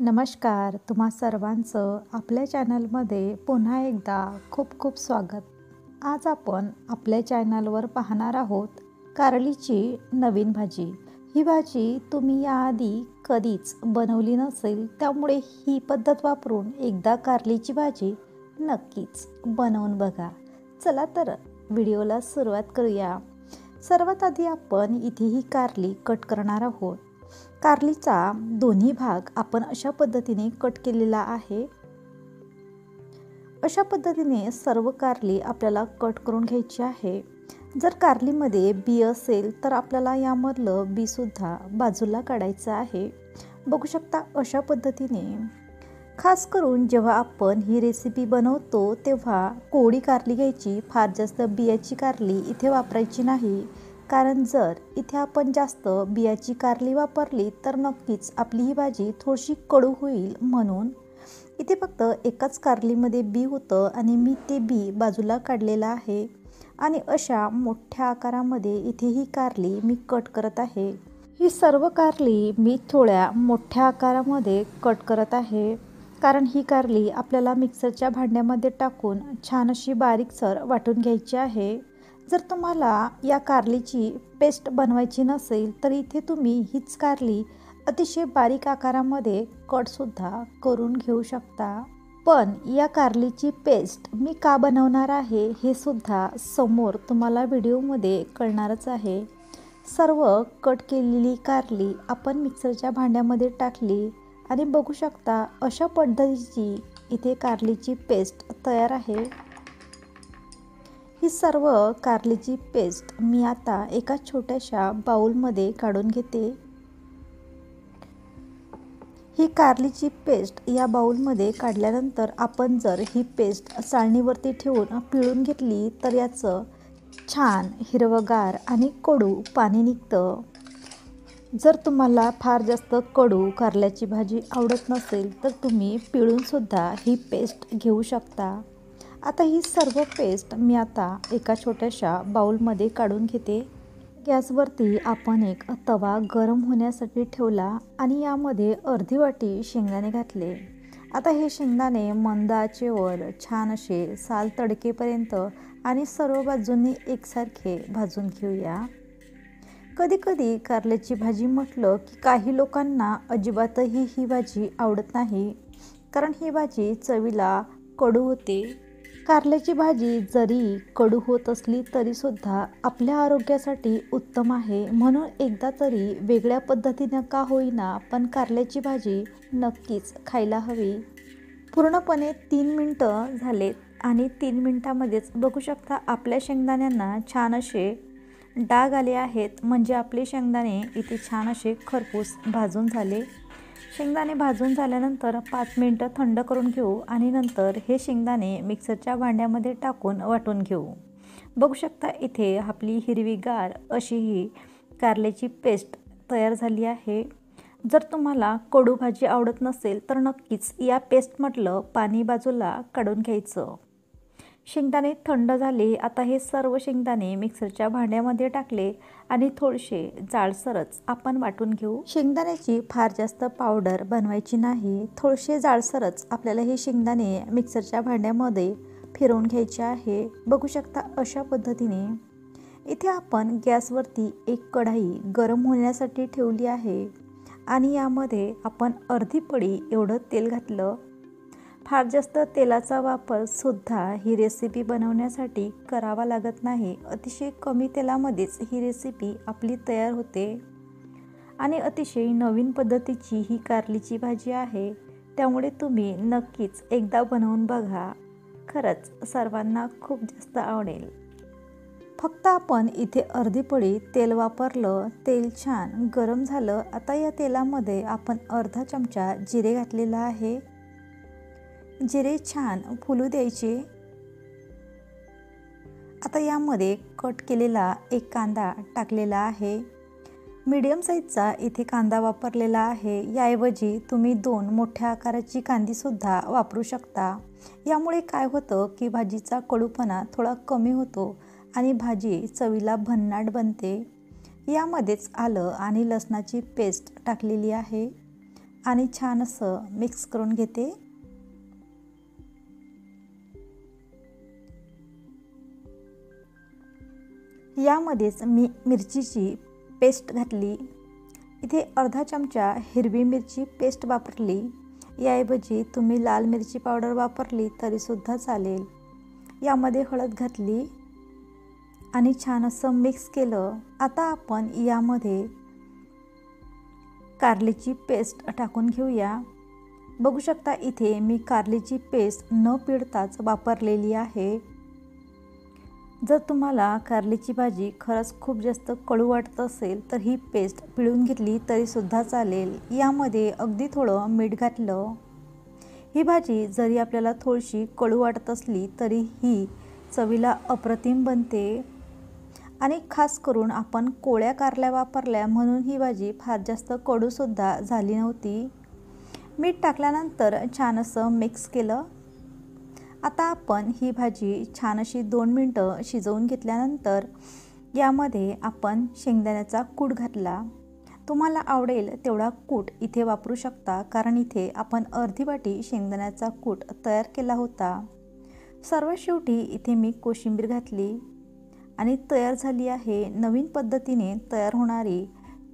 नमस्कार, तुम्हा सर्वांचं आपल्या चॅनलमध्ये पुन्हा एकदा खूप खूप स्वागत. आज आपण आपल्या चॅनलवर पाहणार आहोत कारलीची नवीन भाजी. ही भाजी तुम्ही याआधी कधीच बनवली नसेल, त्यामुळे ही पद्धत वापरून एकदा कारलीची भाजी नक्कीच बनवून बघा. चला तर व्हिडिओला सुरुवात करूया. सर्वात आधी आपण इथे ही कारली कट करणार आहोत. कारलीचा दोन्ही भाग आपण अशा पद्धतीने कट केलेला आहे. अशा पद्धतीने सर्व कारली आपल्याला कट करून घ्यायची आहे. जर कारलीमध्ये बी असेल तर आपल्याला यामधलं बी सुद्धा बाजूला काढायचं आहे. बघू शकता अशा पद्धतीने. खास करून जेव्हा आपण ही रेसिपी बनवतो तेव्हा कोवळी कारली घ्यायची, फार जास्त बियाची कारली इथे वापरायची नाही. कारण जर इथे आपण जास्त बियाची कारली वापरली तर नक्कीच आपली ही भाजी थोडीशी कडू होईल. म्हणून इथे फक्त एकाच कारलीमध्ये बी होतं आणि मी ते बी बाजूला काढलेलं आहे. आणि अशा मोठ्या आकारामध्ये इथे ही कारली मी कट करत आहे. ही सर्व कारली मी थोड्या मोठ्या आकारामध्ये कट करत आहे. कारण ही कारली आपल्याला मिक्सरच्या भांड्यामध्ये टाकून छान अशी बारीकसर वाटून घ्यायची आहे. जर तुम्हाला या कारलीची पेस्ट बनवायची नसेल तर इथे तुम्ही हीच कारली अतिशय बारीक आकारामध्ये कटसुद्धा करून घेऊ शकता. पण या कारलीची पेस्ट मी का बनवणार आहे हे सुद्धा समोर तुम्हाला व्हिडिओमध्ये कळणारच आहे. सर्व कट केलेली कारली आपण मिक्सरच्या भांड्यामध्ये टाकली आणि बघू शकता अशा पद्धतीची इथे कारलीची पेस्ट तयार आहे. ही सर्व कारलीची पेस्ट मी आता एका छोट्याशा बाउलमध्ये काढून घेते. ही कारलीची पेस्ट या बाउलमध्ये काढल्यानंतर आपण जर ही पेस्ट चाळणीवरती ठेवून पिळून घेतली तर याचं छान हिरवंगार आणि कडू पाणी निघतं. जर तुम्हाला फार जास्त कडू कारल्याची भाजी आवडत नसेल तर तुम्ही पिळूनसुद्धा ही पेस्ट घेऊ शकता. आता ही सर्व पेस्ट मी आता एका छोट्याशा बाउलमध्ये काढून घेते. गॅसवरती आपण एक तवा गरम होण्यासाठी ठेवला आणि यामध्ये अर्धी वाटी शेंगदाणे घातले. आता हे शेंगदाणे मंद आचेवर छान असे साल तडकेपर्यंत आणि सर्व बाजूंनी एकसारखे भाजून घेऊया. कधीकधी कारल्याची भाजी म्हटलं की काही लोकांना अजिबातही ही भाजी आवडत नाही. कारण ही भाजी चवीला कडू होते. कारल्याची भाजी जरी कडू होत असली तरीसुद्धा आपल्या आरोग्यासाठी उत्तम आहे. म्हणून एकदा तरी वेगळ्या पद्धतीनं का होईना पण कारल्याची भाजी नक्कीच खायला हवी. पूर्णपणे 3 मिनटं झालेत आणि 3 मिनटामध्येच बघू शकता आपल्या शेंगदाण्यांना छान असे डाग आले आहेत. म्हणजे आपले शेंगदाणे इथे छान असे खरपूस भाजून झाले. शेंगदाणे भाजून झाल्यानंतर 5 मिनटं थंड करून घेऊ आणि नंतर हे शेंगदाणे मिक्सरच्या भांड्यामध्ये टाकून वाटून घेऊ. बघू शकता इथे आपली हिरवीगार अशी ही कारल्याची पेस्ट तयार झाली आहे. जर तुम्हाला कडू भाजी आवडत नसेल तर नक्कीच या पेस्टमधलं पाणी बाजूला काढून घ्यायचं. शेंगदाणे थंड झाले. आता हे सर्व शेंगदाणे मिक्सरच्या भांड्यामध्ये टाकले आणि थोडेसे जाडसरच आपण वाटून घेऊ. शेंगदाण्याची फार जास्त पावडर बनवायची नाही. थोडेसे जाडसरच आपल्याला हे शेंगदाणे मिक्सरच्या भांड्यामध्ये फिरवून घ्यायचे आहे. बघू शकता अशा पद्धतीने. इथे आपण गॅसवरती एक कढाई गरम होण्यासाठी ठेवली आहे आणि यामध्ये आपण अर्धी पळी एवढं तेल घातलं. फार जास्त तेलाचा वापर सुद्धा ही रेसिपी बनवण्यासाठी करावा लागत नाही. अतिशय कमी तेलामध्येच ही रेसिपी आपली तयार होते आणि अतिशय नवीन पद्धतीची ही कारलीची भाजी आहे. त्यामुळे तुम्ही नक्कीच एकदा बनवून बघा. खरंच सर्वांना खूप जास्त आवडेल. फक्त आपण इथे अर्धी पळी तेल वापरलं. तेल छान गरम झालं. आता या तेलामध्ये आपण अर्धा चमचा जिरे घातलेला आहे. जिरे छान फुलू द्यायचे. आता यामध्ये कट केलेला एक कांदा टाकलेला आहे. मीडियम साईजचा इथे कांदा वापरलेला आहे. याऐवजी तुम्ही 2 मोठ्या आकाराची कांदीसुद्धा वापरू शकता. यामुळे काय होतं की भाजीचा कडूपणा थोडा कमी होतो आणि भाजी चवीला भन्नाट बनते. यामध्येच आलं आणि लसणाची पेस्ट टाकलेली आहे. आणि छान असं मिक्स करून घेते। यामध्येच मी मिरचीची पेस्ट घातली। इथे अर्धा चमचा हिरवी मिरची पेस्ट वापरली। याऐवजी तुम्ही लाल मिरची पावडर वापरली तरीसुद्धा चालेल। यामध्ये हळद घातली आणि छान असं मिक्स केलं। आता आपण यामध्ये कारलीची पेस्ट टाकून घेऊया। बघू शकता इथे मी कारलीची पेस्ट न पिळताच वापरलेली आहे। जर तुम्हाला कारलीची भाजी खरंच खूप जास्त कडू वाटत असेल तर ही पेस्ट पिळून घेतली तरीसुद्धा चालेल। यामध्ये अगदी थोडं मीठ घातलं। ही भाजी जरी आपल्याला थोडीशी कडू वाटत असली तरी ही चवीला अप्रतिम बनते आणि खास करून आपण कोळ्या कारल्या वापरल्या म्हणून ही भाजी फार जास्त कडूसुद्धा झाली नव्हती। मीठ टाकल्यानंतर छान असं मिक्स केलं। आता आपण ही भाजी छान अशी 2 मिनिटं शिजवून घेतल्यानंतर यामध्ये आपण शेंगदाण्याचा कूट घातला। तुम्हाला आवडेल तेवढा कूट इथे वापरू शकता, कारण इथे आपण अर्धी वाटी शेंगदाण्याचा कूट तयार केला होता। सर्वात शेवटी इथे मी कोशिंबीर घातली आणि तयार झाली आहे नवीन पद्धतीने तयार होणारी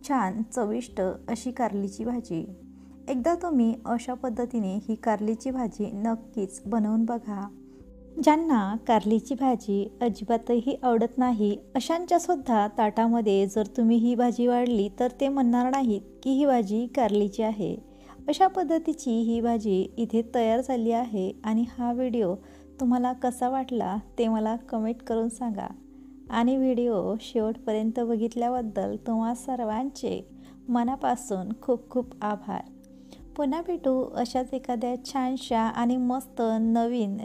छान चविष्ट अशी कारलीची भाजी। एकदा तुम्ही अशा पद्धतीने ही कारलीची भाजी नक्कीच बनवून बघा। ज्यांना कारलीची भाजी अजिबातही आवडत नाही अशांच्या सुद्धा ताटामध्ये जर तुम्ही ही भाजी वाढली तर ते म्हणणार नाहीत की ही भाजी कारलीची आहे। अशा पद्धतीची ही भाजी इथे तयार झाली आहे आणि हा व्हिडिओ तुम्हाला कसा वाटला ते मला कमेंट करून सांगा। आणि व्हिडिओ शेवटपर्यंत बघितल्याबद्दल तुम्हा सर्वांचे मनापासून खूप खूप आभार। पुन्हा भेटू अशाच एखाद्या छानशा आणि मस्त नवीन